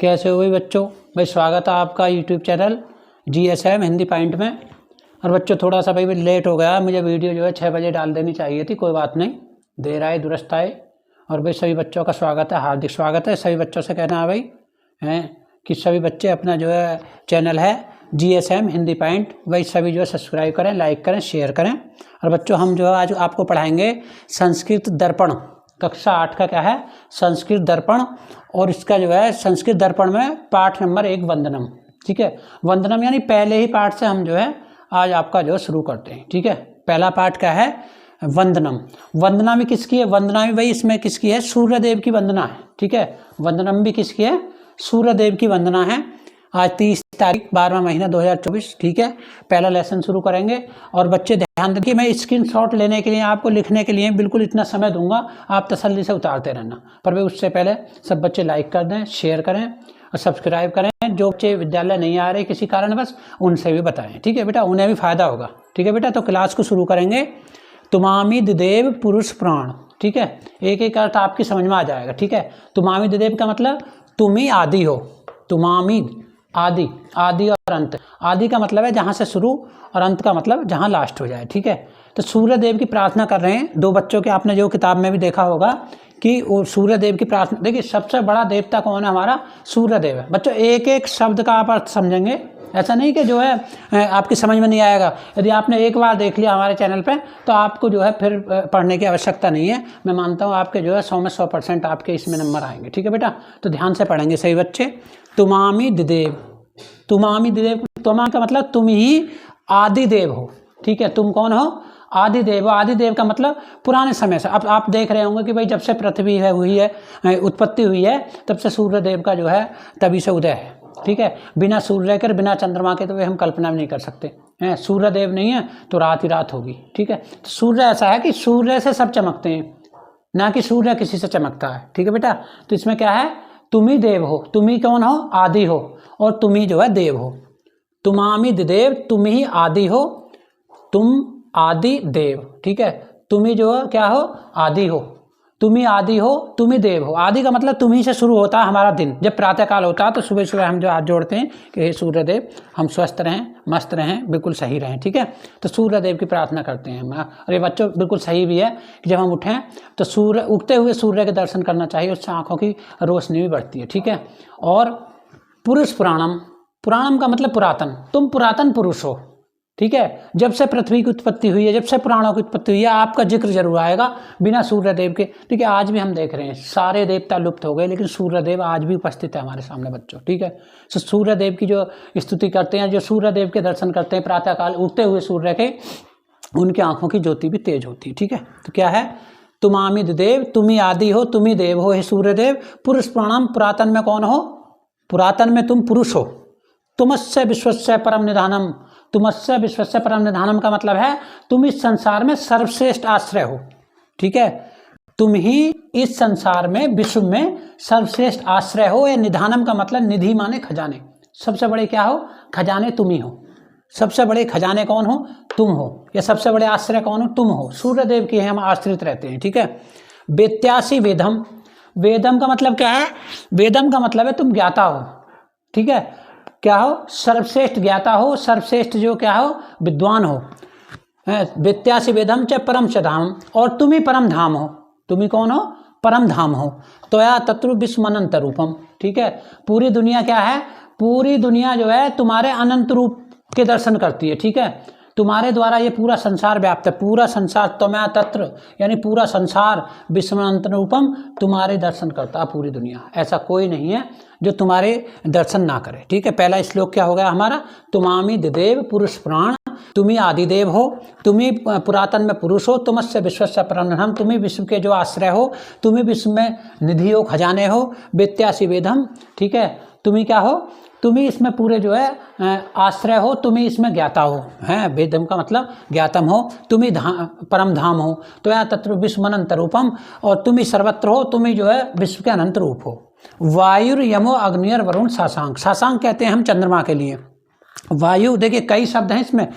कैसे हो भाई बच्चों। भाई स्वागत है आपका YouTube channel GSM Hindi point में। और बच्चों थोड़ा सा भाई लेट हो गया, मुझे वीडियो जो है 6 बजे डाल देनी चाहिए थी, कोई बात नहीं, देर आए दुरुस्त आए। और भाई सभी बच्चों का स्वागत है, हार्दिक स्वागत है। सभी बच्चों से कहना है भाई कि सभी बच्चे अपना जो है चैनल है GSM हिंदी पॉइंट, वही सभी जो है सब्सक्राइब करें, लाइक करें, शेयर करें। और बच्चों हम जो है आज आपको पढ़ाएंगे संस्कृत दर्पण, कक्षा 8 का क्या है संस्कृत दर्पण। और इसका जो है संस्कृत दर्पण में पाठ नंबर 1 वंदनम। ठीक है, वंदनम यानी पहले ही पाठ से हम जो है आज आपका जो शुरू करते हैं। ठीक है, पहला पाठ क्या है वंदनम। वंदना भी किसकी है? वंदना भी भाई इसमें किसकी है? सूर्य देव की वंदना है। ठीक है, वंदनम भी किसकी है? सूर्य देव की वंदना है। आज 30 तारीख 12वां महीना 2024। ठीक है, पहला लेसन शुरू करेंगे। और बच्चे ध्यान देखिए, मैं स्क्रीनशॉट लेने के लिए आपको लिखने के लिए बिल्कुल इतना समय दूंगा, आप तसल्ली से उतारते रहना। पर भाई उससे पहले सब बच्चे लाइक कर दें, शेयर करें और सब्सक्राइब करें। जो बच्चे विद्यालय नहीं आ रहे किसी कारणवश, उनसे भी बताएं। ठीक है बेटा, उन्हें भी फायदा होगा। ठीक है बेटा, तो क्लास को शुरू करेंगे। तुमामी दिदेव पुरुष प्राण। ठीक है, एक एक अर्थ आपकी समझ में आ जाएगा। ठीक है, तुमामी दिदेव का मतलब तुम ही आदि हो। तुमामी आदि, आदि और अंत। आदि का मतलब है जहाँ से शुरू, और अंत का मतलब जहाँ लास्ट हो जाए। ठीक है, तो सूर्य देव की प्रार्थना कर रहे हैं। दो बच्चों के आपने जो किताब में भी देखा होगा कि वो सूर्य देव की प्रार्थना। देखिए सबसे बड़ा देवता कौन है? हमारा सूर्य देव है। बच्चों एक एक शब्द का आप अर्थ समझेंगे, ऐसा नहीं कि जो है आपकी समझ में नहीं आएगा। यदि आपने एक बार देख लिया हमारे चैनल पे तो आपको जो है फिर पढ़ने की आवश्यकता नहीं है। मैं मानता हूँ आपके जो है 100 में 100% आपके इसमें नंबर आएंगे। ठीक है बेटा, तो ध्यान से पढ़ेंगे सही बच्चे। तुमामी दिदेव, तुमामी दिदेव, तुमा का मतलब तुम ही आदि देव हो। ठीक है, तुम कौन हो? आदि देव। आदि देव का मतलब पुराने समय से। अब आप देख रहे होंगे कि भाई जब से पृथ्वी है हुई है, उत्पत्ति हुई है, तब से सूर्य देव का जो है तभी से उदय है। ठीक है, बिना सूर्य के, बिना चंद्रमा के तो वे हम कल्पना भी नहीं कर सकते हैं। सूर्य देव नहीं है तो रात ही रात होगी। ठीक है, तो सूर्य ऐसा है कि सूर्य से सब चमकते हैं, ना कि सूर्य किसी से चमकता है। ठीक है बेटा, तो इसमें क्या है? तुम ही देव हो। तुम ही कौन हो? आदि हो, और तुम ही जो है देव हो। तुमामी दिदेव, तुम ही आदि हो, तुम आदि देव। ठीक है, तुम ही जो है क्या हो? आदि हो। तुम ही आदि हो, तुम ही देव हो। आदि का मतलब तुम ही से शुरू होता है हमारा दिन। जब प्रातःकाल होता है तो सुबह सुबह हम जो हाथ जोड़ते हैं कि हे सूर्य देव, हम स्वस्थ रहें, मस्त रहें, बिल्कुल सही रहें। ठीक है, तो सूर्य देव की प्रार्थना करते हैं हम। और ये बच्चों बिल्कुल सही भी है कि जब हम उठें तो सूर्य, उगते हुए सूर्य के दर्शन करना चाहिए, उससे आँखों की रोशनी भी बढ़ती है। ठीक है, और पुरुष पुराणम, पुराणम का मतलब पुरातन, तुम पुरातन पुरुष हो। ठीक है, जब से पृथ्वी की उत्पत्ति हुई है, जब से पुराणों की उत्पत्ति हुई है, आपका जिक्र जरूर आएगा बिना सूर्य देव के। ठीक है, आज भी हम देख रहे हैं सारे देवता लुप्त हो गए, लेकिन सूर्य देव आज भी उपस्थित है हमारे सामने बच्चों। ठीक है, तो सूर्य देव की जो स्तुति करते हैं, जो सूर्य देव के दर्शन करते हैं प्रातःकाल उगते हुए सूर्य के, उनकी आंखों की ज्योति भी तेज होती है। ठीक है, तो क्या है? तुमामी देव, तुम ही आदि हो, तुम ही देव हो हे सूर्य देव। पुरुष प्राणम, पुरातन में कौन हो? पुरातन में तुम पुरुष हो। तुमस्य विश्वस्य परम निधानम, तुमस्य विश्वस्य परम निधानम का मतलब है तुम इस संसार में सर्वश्रेष्ठ आश्रय हो। ठीक है, तुम ही इस संसार में, विश्व में सर्वश्रेष्ठ आश्रय हो। या निधानम का मतलब निधि माने खजाने। सबसे बड़े क्या हो? खजाने तुम ही हो। सबसे बड़े खजाने कौन हो? तुम हो। या सबसे बड़े आश्रय कौन हो? तुम हो। सूर्य देव के हम आश्रित रहते हैं। ठीक है, वेत्यासी वेदम, वेदम का मतलब क्या है? वेदम का मतलब है तुम ज्ञाता हो। ठीक है, क्या हो? सर्वश्रेष्ठ ज्ञाता हो, सर्वश्रेष्ठ जो क्या हो? विद्वान हो। वेत्यासी वेदम च परम च धाम, और तुम ही परम धाम हो। तुम ही कौन हो? परम धाम हो। त्वया तत्रु विश्व अनंत रूपम। ठीक है, पूरी दुनिया क्या है? पूरी दुनिया जो है तुम्हारे अनंत रूप के दर्शन करती है। ठीक है, तुम्हारे द्वारा ये पूरा संसार व्याप्त है। पूरा संसार, त्वया तत्र यानी पूरा संसार, विश्व अनंत रूपम, तुम्हारे दर्शन करता है पूरी दुनिया। ऐसा कोई नहीं है जो तुम्हारे दर्शन ना करे। ठीक है, पहला श्लोक क्या हो गया हमारा? तुमामी दिदेव पुरुष प्राण, तुम ही आदिदेव हो, तुम ही पुरातन में पुरुष हो, तुमस्य विश्वस्य परम, तुम ही विश्व के जो आश्रय हो, तुम ही विश्व में निधि हो, खजाने हो। वेत्यासी वेदम, ठीक है, तुम ही क्या हो? तुम ही इसमें पूरे जो है आश्रय हो, तुम ही इसमें ज्ञाता हो। हैं, वेदम का मतलब ज्ञातम हो, तुम ही परम धाम हो। तो यहाँ तत्र विश्व अनंत रूपम, और तुम ही सर्वत्र हो, तुम ही जो है विश्व के अनंत रूप हो। वायु यमो अग्नियर वरुण शशांक, शशांक कहते हैं हम चंद्रमा के लिए। वायु देखिए कई शब्द हैं इसमें,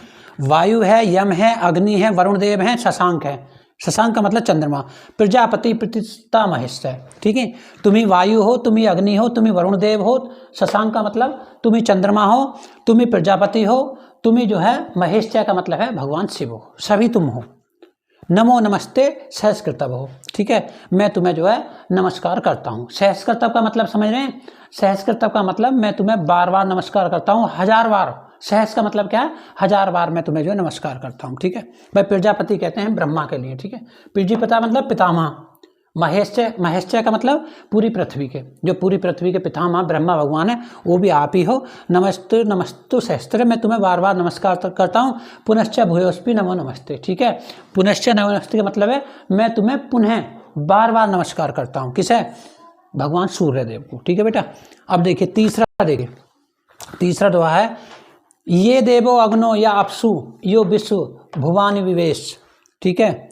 वायु है, यम है, अग्नि है, वरुण देव है, शशांक है। शशांक का मतलब चंद्रमा। प्रजापति प्रतिष्ठा महेश है, ठीक है। तुम्ही वायु हो, तुम्ही अग्नि हो, तुम्ही वरुण देव हो। शशांक का मतलब तुम्ही चंद्रमा हो, तुम्ही प्रजापति हो, तुम्ही जो है महेश का मतलब है भगवान शिव हो, सभी तुम हो। नमो नमस्ते सहस्कृतव हो, ठीक है। मैं तुम्हें जो है नमस्कार करता हूँ। सहस्कृतव का मतलब समझ रहे हैं? सहस्कृतव का मतलब मैं तुम्हें बार बार नमस्कार करता हूँ, 1000 बार। सहस का मतलब क्या है? 1000 बार मैं तुम्हें जो है नमस्कार करता हूँ, ठीक है भाई। प्रजापति कहते हैं ब्रह्मा के लिए, ठीक है। प्रजापिता मतलब पितामह। महेश्चय का मतलब पूरी पृथ्वी के, जो पूरी पृथ्वी के पितामह ब्रह्मा भगवान है, वो भी आप ही हो। नमस्ते नमस्तु सहस्त्र, मैं तुम्हें बार बार नमस्कार करता हूँ। पुनश्च भूयोस्पि नमो नमस्ते, ठीक है। पुनश्च नमो नमस्ते का मतलब है मैं तुम्हें पुनः बार बार नमस्कार करता हूँ। किसे? भगवान सूर्य देव को, ठीक है बेटा। अब देखिए तीसरा, देखिए तीसरा दोहा है, ये देवो अग्नो या अपसु यो विश्व भुवानि विवेश, ठीक है।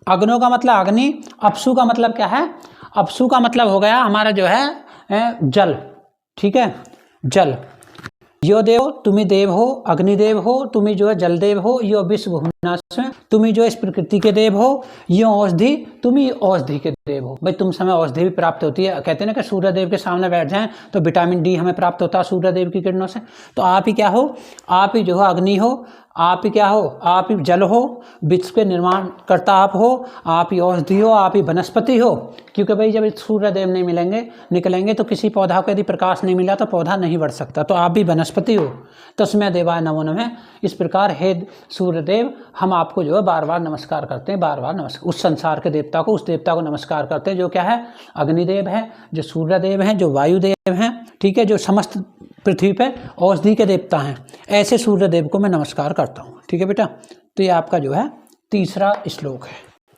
अग्नो का मतलब अग्नि, अपसु का मतलब क्या है? अपसु का मतलब हो गया हमारा जो है जल, ठीक है, जल। यो देव, तुम्ही देव हो, अग्निदेव हो, तुम्ही जो है जलदेव हो। यो विश्व भुवनाश, तुम्ही जो इस प्रकृति के देव हो। यो औषधि, तुम्ही औषधि के देव हो। भाई तुम समय औषधि भी प्राप्त होती है, कहते हैं ना कि सूर्य देव के सामने बैठ जाएं तो विटामिन डी हमें प्राप्त होता है सूर्य देव की किरणों से। तो आप ही क्या हो? आप ही जो है अग्नि हो, आप ही क्या हो? आप ही जल हो, विश्व के निर्माण करता आप हो, आप ही औषधि हो, आप ही वनस्पति हो। क्योंकि भाई जब सूर्य देव नहीं निकलेंगे तो किसी पौधा को यदि प्रकाश नहीं मिला तो पौधा नहीं बढ़ सकता। तो आप भी वनस्पति हो। तस्मै देवाय नमो नमः। इस प्रकार हे सूर्य देव, हम आपको जो है बार बार नमस्कार करते हैं, बार बार नमस्कार। उस संसार के देवता को, उस देवता को नमस्कार करते हैं जो क्या है? अग्निदेव है, जो सूर्य देव हैं, जो वायुदेव हैं, ठीक है, जो समस्त पृथ्वी पे औषधि के देवता हैं। ऐसे सूर्य देव को मैं नमस्कार करता हूँ, ठीक है बेटा। तो ये आपका जो है तीसरा श्लोक है।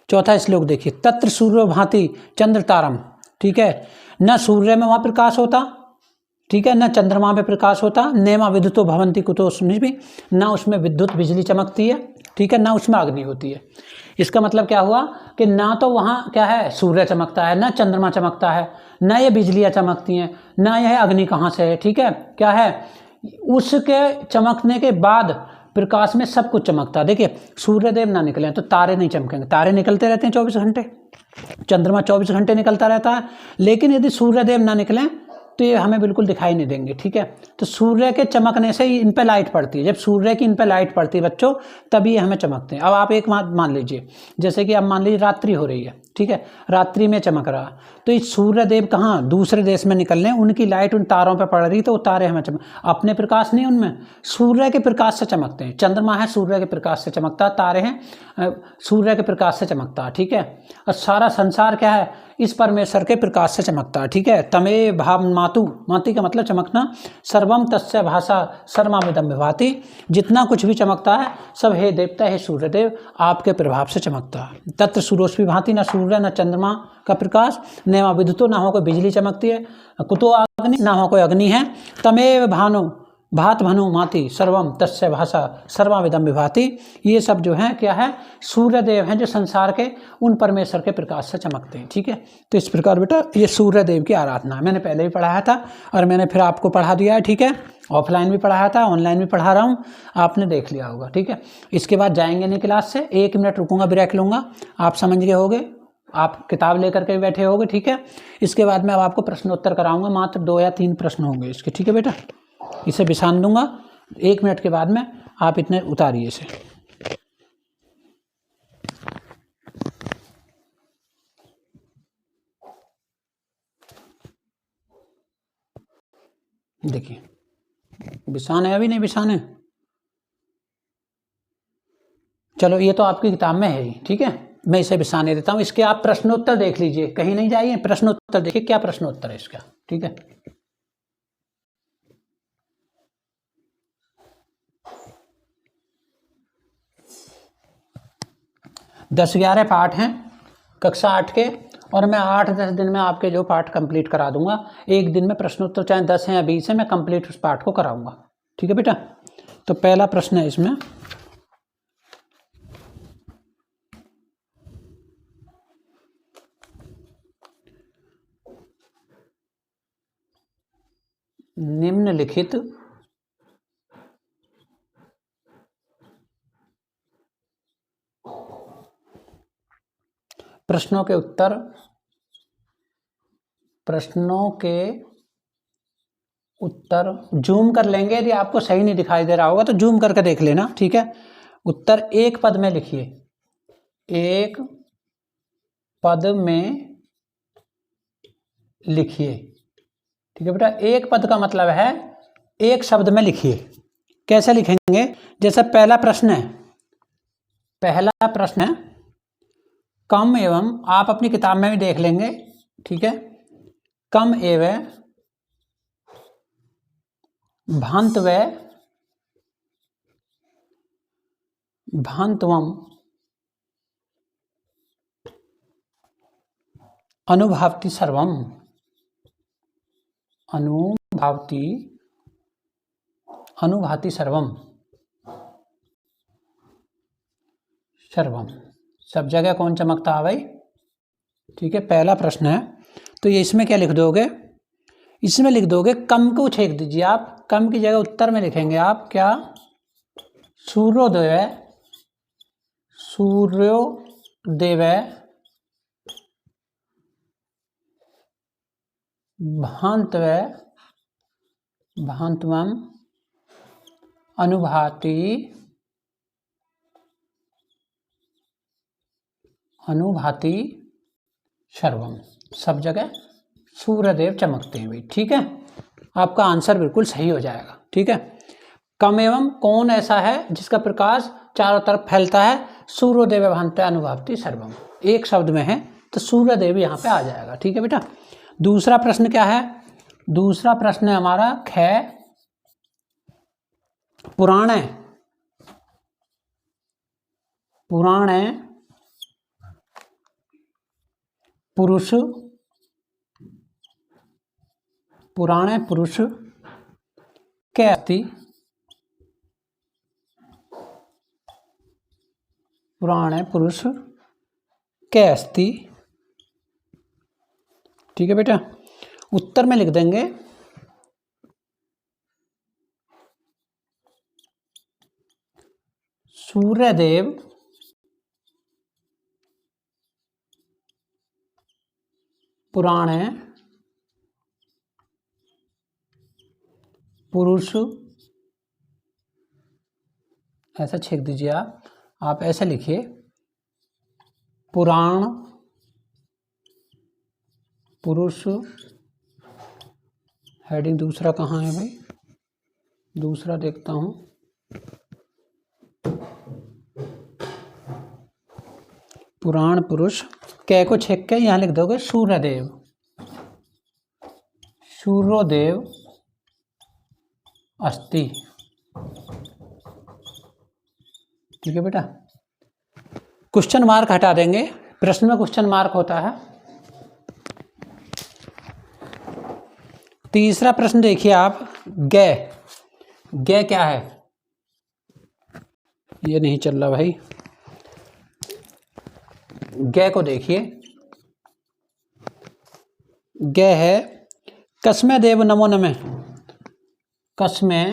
चौथा श्लोक देखिए, तत्र सूर्यो भांति चंद्र तारम, ठीक है। न सूर्य में वहाँ प्रकाश होता, ठीक है, न चंद्रमा में प्रकाश होता। नेमा विद्युतो भवंती कुतो भी, न उसमें विद्युत बिजली चमकती है, ठीक है, न उसमें अग्नि होती है। इसका मतलब क्या हुआ कि ना तो वहाँ क्या है सूर्य चमकता है, न चंद्रमा चमकता है, न ये बिजलियाँ चमकती हैं, न यह अग्नि कहाँ से है, ठीक है। क्या है? उसके चमकने के बाद प्रकाश में सब कुछ चमकता है। देखिए सूर्यदेव ना निकले तो तारे नहीं चमकेंगे, तारे निकलते रहते हैं 24 घंटे, चंद्रमा 24 घंटे निकलता रहता है। लेकिन यदि सूर्यदेव ना निकलें तो ये हमें बिल्कुल दिखाई नहीं देंगे, ठीक है। तो सूर्य के चमकने से ही इन पर लाइट पड़ती है। जब सूर्य की इन पर लाइट पड़ती है बच्चों, तभी हमें चमकते हैं। अब आप एक बात मान लीजिए, जैसे कि अब मान लीजिए रात्रि हो रही है, ठीक है, रात्रि में चमक रहा, तो इस सूर्य देव कहाँ दूसरे देश में निकल रहे हैं, उनकी लाइट उन तारों पर पड़ रही, तो वो तारे हमें चमक, अपने प्रकाश नहीं उनमें, सूर्य के प्रकाश से चमकते हैं। चंद्रमा है सूर्य के प्रकाश से चमकता, तारे हैं सूर्य के प्रकाश से चमकता है, ठीक है। और सारा संसार क्या है? इस परमेश्वर के प्रकाश से चमकता है, ठीक है। तमे भाव मातु, माति का मतलब चमकना। सर्वम तस्य भाषा सर्वमिदं विभाति, जितना कुछ भी चमकता है सब हे देवता, हे सूर्यदेव आपके प्रभाव से चमकता है। तत्र सूर्योस्पि भांति, न सूर्य न चंद्रमा का प्रकाश, नेमा विद्युतो, ना हो कोई बिजली चमकती है, कुतो अग्नि, ना हो कोई अग्नि है। तमेव भानु भात भनु माति सर्वम तस्य भाषा सर्वाविदम विभाति, ये सब जो है क्या है? सूर्यदेव हैं जो संसार के उन परमेश्वर के प्रकाश से चमकते हैं, ठीक है। तो इस प्रकार बेटा ये सूर्यदेव की आराधना है। मैंने पहले भी पढ़ाया था और मैंने फिर आपको पढ़ा दिया है, ठीक है। ऑफलाइन भी पढ़ाया था, ऑनलाइन भी पढ़ा रहा हूँ, आपने देख लिया होगा, ठीक है। इसके बाद जाएंगे नहीं क्लास से, 1 मिनट रुकूंगा, ब्रेक लूँगा, आप समझ गए होगे, आप किताब लेकर के बैठे होगे, ठीक है। इसके बाद मैं अब आपको प्रश्नोत्तर कराऊंगा, मात्र 2 या 3 प्रश्न होंगे इसके, ठीक है बेटा। इसे बिछान दूंगा, 1 मिनट के बाद में आप इतने उतारिए इसे। देखिए बिछान है, अभी नहीं बिछाने, चलो ये तो आपकी किताब में है ही, ठीक है। मैं इसे बिछाने देता हूँ, इसके आप प्रश्नोत्तर देख लीजिए, कहीं नहीं जाइए, प्रश्नोत्तर देखिए क्या प्रश्नोत्तर है इसका, ठीक है। 10-11 पाठ हैं कक्षा 8 के, और मैं 8-10 दिन में आपके जो पाठ कंप्लीट करा दूंगा। एक दिन में प्रश्नोत्तर चाहे 10 है या 20 है, मैं कंप्लीट उस पाठ को कराऊंगा, ठीक है बेटा। तो पहला प्रश्न है इसमें, निम्नलिखित प्रश्नों के उत्तर जूम कर लेंगे, यदि आपको सही नहीं दिखाई दे रहा होगा तो जूम करके देख लेना, ठीक है। उत्तर एक पद में लिखिए, एक पद में लिखिए, ठीक है बेटा। एक पद का मतलब है एक शब्द में लिखिए। कैसे लिखेंगे? जैसे पहला प्रश्न है कम एवं, आप अपनी किताब में भी देख लेंगे, ठीक है। कम एवं भांतवम अनुभावति सर्वम, अनुभाति सर्वम, सब जगह कौन चमकता है भाई, ठीक है। पहला प्रश्न है तो ये इसमें क्या लिख दोगे? इसमें लिख दोगे कम को छेक दीजिए आप, कम की जगह उत्तर में लिखेंगे आप क्या? सूर्योदय भांतवम अनुभाति सर्वम, सब जगह सूर्यदेव चमकते हैं भाई, ठीक है। आपका आंसर बिल्कुल सही हो जाएगा, ठीक है। कम एवं कौन ऐसा है जिसका प्रकाश चारों तरफ फैलता है? सूर्योदेव भांति अनुभाति सर्वम, एक शब्द में है तो सूर्यदेव यहाँ पे आ जाएगा, ठीक है बेटा। दूसरा प्रश्न क्या है? दूसरा प्रश्न है हमारा पुराणे पुरुष के अस्ति, पुराणे पुरुष के अस्ति, ठीक है बेटा। उत्तर में लिख देंगे सूर्यदेव पुराणे पुरुष, ऐसा छेक दीजिए आप ऐसे लिखिए पुराण पुरुष, हेडिंग दूसरा कहाँ है भाई? दूसरा देखता हूँ, पुराण पुरुष, कै को छेक के यहाँ लिख दोगे सूर्यदेव अस्ति, ठीक है बेटा। क्वेश्चन मार्क हटा देंगे, प्रश्न में क्वेश्चन मार्क होता है। तीसरा प्रश्न देखिए आप, गे क्या है? ये नहीं चल रहा भाई, गे को देखिए, गे है कस्मे देव नमो नमः, कस्मे,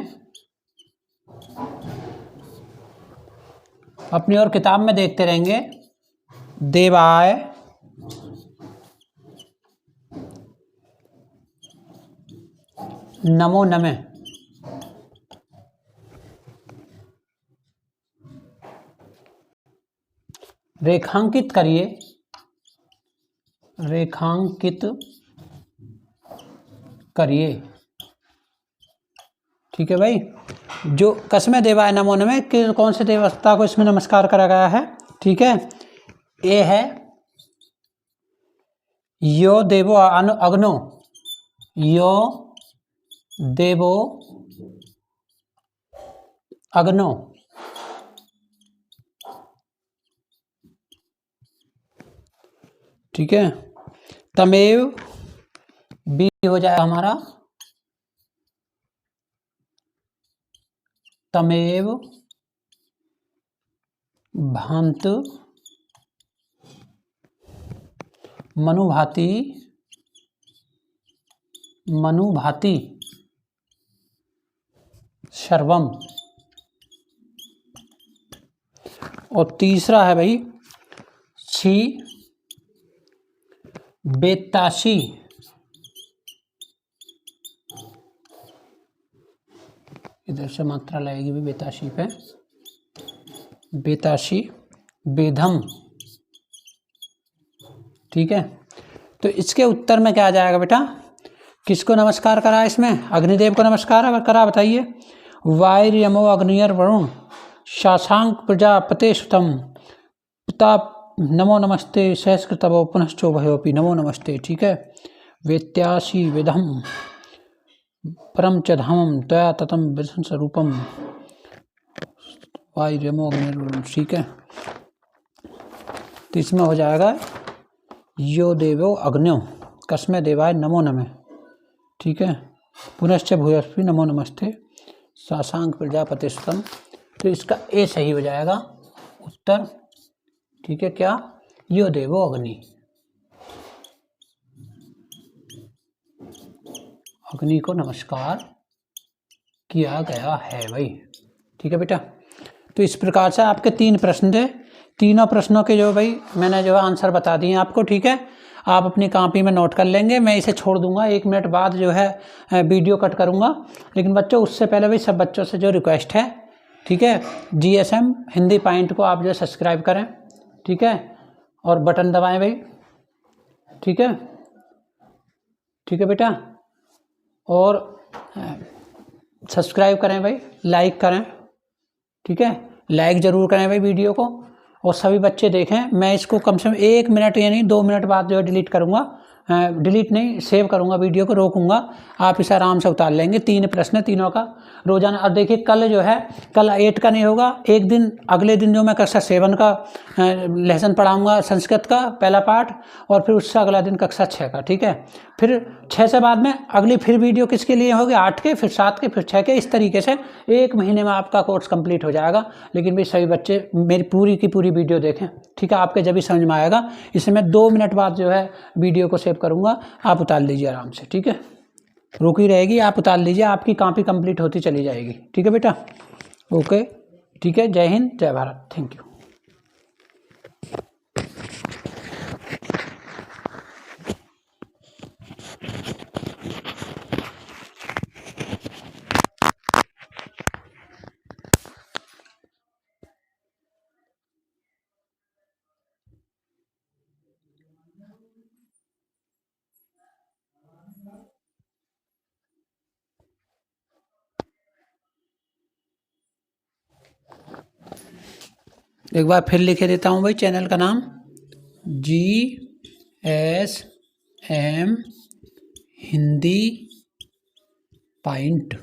अपनी और किताब में देखते रहेंगे, देवाय नमो नमः, रेखांकित करिए, ठीक है भाई। जो कस्मे देवाय नमो नमः, कौन से देवता को इसमें नमस्कार करा गया है, ठीक है। ए है यो देवो अग्नो, यो देवो अग्नो, ठीक है। तमेव बी हो जाएगा हमारा, तमेव भांत मनुभाति सर्वम, और तीसरा है भाई छी बेताशी, इधर से मात्रा लगेगी भी बेताशी पे, बेताशी, बेधम। ठीक है, तो इसके उत्तर में क्या आ जाएगा बेटा? किसको नमस्कार करा इसमें? अग्निदेव को नमस्कार करा, बताइए। वायुर्यमो अग्नियर वरुण शाशांक प्रजापते सुतम पिता नमो नमस्ते सहस्कृतवो पुनश्चोभयोपि नमो नमस्ते। ठीक है, वेत्यासी विधम परम च धामम तया ततम विष्णु स्वरूपम वायुर्यमो अग्निर्वरुण। ठीक है, तो इसमें हो जाएगा यो देवो अग्न्यो कस्मै देवाय नमो नमः। ठीक है, पुनश्च भूयस्पि नमो नमस्ते शाशांक प्रजापति सुतम। तो इसका ए सही हो जाएगा उत्तर। ठीक है, क्या? यो देवो अग्नि, अग्नि को नमस्कार किया गया है भाई। ठीक है बेटा, तो इस प्रकार से आपके 3 प्रश्न थे। तीनों प्रश्नों के जो भाई मैंने जो आंसर बता दिए आपको। ठीक है, आप अपनी कॉपी में नोट कर लेंगे। मैं इसे छोड़ दूंगा, 1 मिनट बाद जो है वीडियो कट करूंगा। लेकिन बच्चों उससे पहले भाई सब बच्चों से जो रिक्वेस्ट है, ठीक है, GSM हिंदी पॉइंट को आप जो सब्सक्राइब करें। ठीक है, और बटन दबाएं भाई। ठीक है, ठीक है बेटा, और सब्सक्राइब करें भाई, लाइक करें। ठीक है, लाइक ज़रूर करें भाई वीडियो को, और सभी बच्चे देखें। मैं इसको कम से कम 1 मिनट या नहीं 2 मिनट बाद जो है डिलीट करूँगा, डिलीट नहीं सेव करूँगा, वीडियो को रोकूँगा। आप इसे आराम से उतार लेंगे। 3 प्रश्न, तीनों का रोजाना। अब देखिए कल जो है, कल 8 का नहीं होगा, एक दिन अगले दिन जो मैं कक्षा 7 का लेसन पढ़ाऊँगा, संस्कृत का पहला पाठ, और फिर उससे अगला दिन कक्षा 6 का। ठीक है, फिर 6 से बाद में अगली फिर वीडियो किसके लिए होगी? 8 के, फिर 7 के, फिर 6 के। इस तरीके से 1 महीने में आपका कोर्स कंप्लीट हो जाएगा। लेकिन भाई सभी बच्चे मेरी पूरी की पूरी वीडियो देखें। ठीक है, आपके जब भी समझ में आएगा। इसे मैं 2 मिनट बाद जो है वीडियो को सेव करूँगा, आप उतार लीजिए आराम से। ठीक है, रुकी रहेगी, आप उतार लीजिए, आपकी कॉपी कंप्लीट होती चली जाएगी। ठीक है बेटा, ओके। ठीक है, जय हिंद, जय भारत, थैंक यू। एक बार फिर लिखे देता हूँ भाई, चैनल का नाम GSM हिंदी पॉइंट।